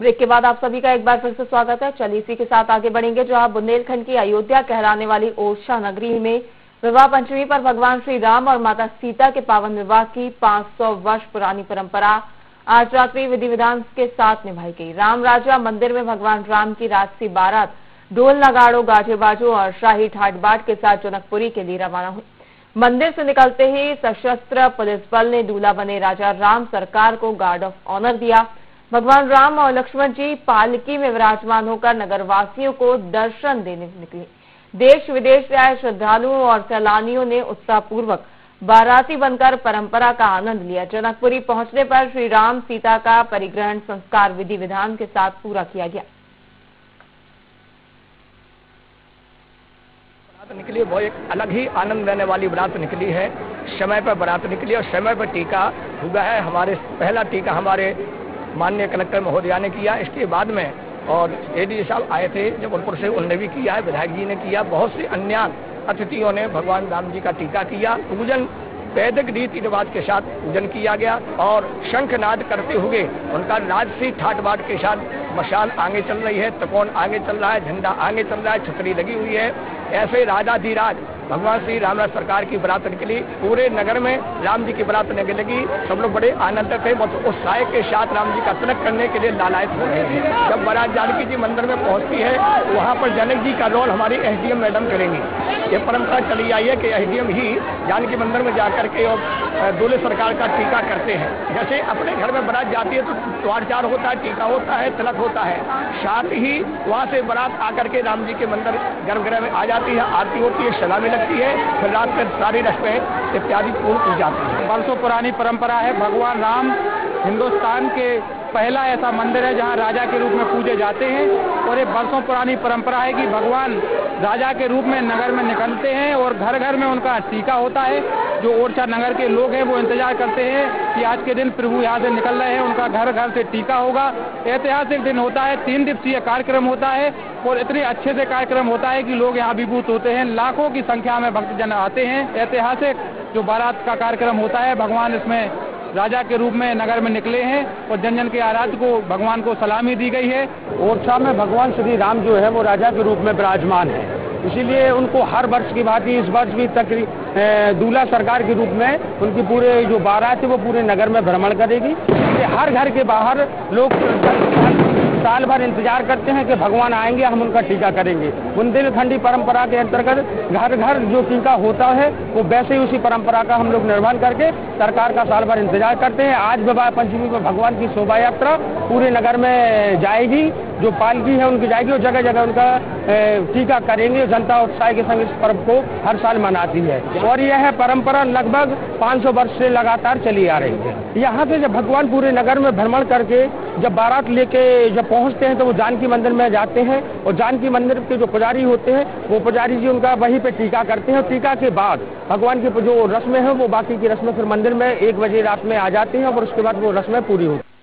Break के बाद आप सभी का एक बार फिर से स्वागत है। चलिए इसी के साथ आगे बढ़ेंगे। जहां बुंदेलखंड की अयोध्या कहलाने वाली ओरछा नगरी में विवाह पंचमी पर भगवान श्री राम और माता सीता के पावन विवाह की 500 वर्ष पुरानी परंपरा आज रात्रि विधि विधान के साथ निभाई गई। राम राजा मंदिर में भगवान राम की राजसी बारात ढोल नगाड़ों गाजे बाजों और शाही ठाट बाट के साथ जनकपुरी के लिए रवाना हुई। मंदिर से निकलते ही सशस्त्र पुलिस बल ने दूल्हा बने राजा राम सरकार को गार्ड ऑफ ऑनर दिया। भगवान राम और लक्ष्मण जी पालकी में विराजमान होकर नगरवासियों को दर्शन देने निकले। देश विदेश से आए श्रद्धालुओं और सैलानियों ने उत्साहपूर्वक बाराती बनकर परंपरा का आनंद लिया। जनकपुरी पहुंचने पर श्री राम सीता का परिग्रहण संस्कार विधि विधान के साथ पूरा किया गया। बारात निकली वो एक अलग ही आनंद देने वाली बारात निकली है। समय पर बारात निकली और समय पर टीका हुआ है। हमारे पहला टीका हमारे माननीय कलेक्टर महोदया ने किया। इसके बाद में और एडीजी साहब आए थे जबलपुर से, उन्होंने भी किया है, विधायक जी ने किया। बहुत से अन्य अतिथियों ने भगवान राम जी का टीका किया। पूजन वैदिक रीति रिवाज के साथ पूजन किया गया और शंखनाद करते हुए उनका राजसी ठाट बाट के साथ मशाल आगे चल रही है, तकोन आगे चल रहा है, झंडा आगे चल रहा है, छतरी लगी हुई है। ऐसे राजाधिराज भगवान श्री राम सरकार की बारात निकली। पूरे नगर में राम जी की बारात लगी। सब लोग बड़े आनंद थे, उत्साह के साथ राम जी का तिलक करने के लिए लालायित हो रहे हैं। जब बारात जानकी जी मंदिर में पहुंचती है वहां पर जनक जी का रोल हमारी एसडीएम मैडम करेंगी। ये परंपरा चली आई है कि एसडीएम ही जानकी मंदिर में जाकर के और दूल्हे सरकार का टीका करते हैं। जैसे अपने घर में बारात जाती है तो द्वारचार होता है, टीका होता है, तिलक होता है, साथ ही वहां से बारात आकर के राम जी के मंदिर गर्भगृह में आ जाती है, आरती होती है, सलामी लगती है, फिर रात में सारी रस्में इत्यादि पूर्ण की जाती है। वर्षों पुरानी परंपरा है। भगवान राम हिंदुस्तान के पहला ऐसा मंदिर है जहां राजा के रूप में पूजे जाते हैं और ये वर्षों पुरानी परंपरा है कि भगवान राजा के रूप में नगर में निकलते हैं और घर घर में उनका टीका होता है। जो ओरछा नगर के लोग हैं वो इंतजार करते हैं कि आज के दिन प्रभु यहाँ से निकल रहे हैं, उनका घर घर से टीका होगा। ऐतिहासिक दिन होता है, 3 दिवसीय कार्यक्रम होता है और इतने अच्छे से कार्यक्रम होता है कि लोग यहाँ अभिभूत होते हैं। लाखों की संख्या में भक्तजन आते हैं। ऐतिहासिक जो बारात का कार्यक्रम होता है, भगवान इसमें राजा के रूप में नगर में निकले हैं और जन जन के आराध्य को भगवान को सलामी दी गई है। ओरछा में भगवान श्री राम जो है वो राजा के रूप में विराजमान है, इसीलिए उनको हर वर्ष की भांति इस वर्ष भी दूल्हा सरकार के रूप में उनकी पूरे जो बारात है वो पूरे नगर में भ्रमण करेगी। हर घर के बाहर लोग साल भर इंतजार करते हैं कि भगवान आएंगे, हम उनका टीका करेंगे। बुंदेलखंडी परंपरा के अंतर्गत घर घर जो टीका होता है वो वैसे ही उसी परंपरा का हम लोग निर्वहन करके सरकार का साल भर इंतजार करते हैं। आज विवाह पंचमी को भगवान की शोभा यात्रा पूरे नगर में जाएगी, जो पालकी है उनकी जाएगी और जगह जगह उनका टीका करेंगे। जनता उत्साह के संग इस पर्व को हर साल मनाती है और यह परंपरा लगभग 500 वर्ष से लगातार चली आ रही है। यहाँ पे जब भगवान पूरे नगर में भ्रमण करके जब बारात लेके जब पहुँचते हैं तो वो जानकी मंदिर में जाते हैं और जानकी मंदिर के जो पुजारी होते हैं वो पुजारी जी उनका वहीं पे टीका करते हैं और टीका के बाद भगवान की जो रस्में हैं वो बाकी की रस्में फिर मंदिर में 1 बजे रात में आ जाती हैं और उसके बाद वो रस्में पूरी होती हैं।